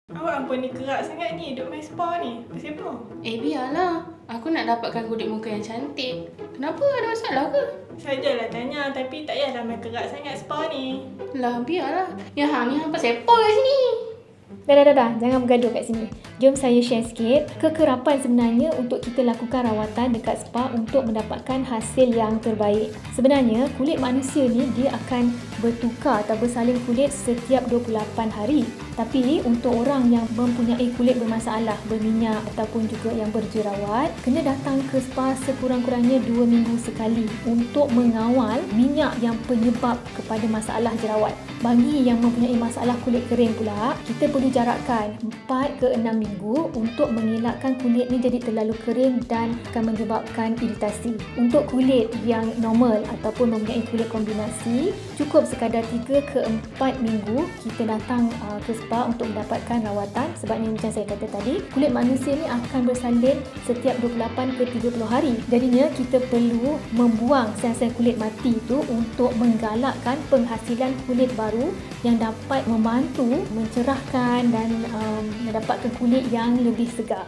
Awak apa ni kerak sangat ni duk main spa ni? Pasal apa? Biarlah. Aku nak dapatkan kulit muka yang cantik. Kenapa? Ada masalah ke? Sajalah tanya tapi tak payahlah main kerak sangat spa ni. Lah, biarlah. Ya, hang ni hampa sepoi kat sini. Dah. Jangan bergaduh kat sini. Jom saya share sikit kekerapan sebenarnya untuk kita lakukan rawatan dekat spa untuk mendapatkan hasil yang terbaik. Sebenarnya kulit manusia ni dia akan bertukar atau bersalin kulit setiap 28 hari. Tapi untuk orang yang mempunyai kulit bermasalah, berminyak ataupun juga yang berjerawat, kena datang ke spa sekurang-kurangnya 2 minggu sekali untuk mengawal minyak yang penyebab kepada masalah jerawat. Bagi yang mempunyai masalah kulit kering pula, kita perlu jarakkan 4 ke 6 minggu untuk mengelakkan kulit ni jadi terlalu kering dan akan menyebabkan iritasi. Untuk kulit yang normal ataupun mempunyai kulit kombinasi, cukup sekadar 3 ke 4 minggu kita datang ke spa untuk mendapatkan rawatan. Sebabnya macam saya kata tadi, kulit manusia ni akan bersalin setiap 28 ke 30 hari. Jadinya kita perlu membuang sel-sel kulit mati itu untuk menggalakkan penghasilan kulit baru yang dapat membantu mencerahkan dan mendapatkan kulit yang lebih segar.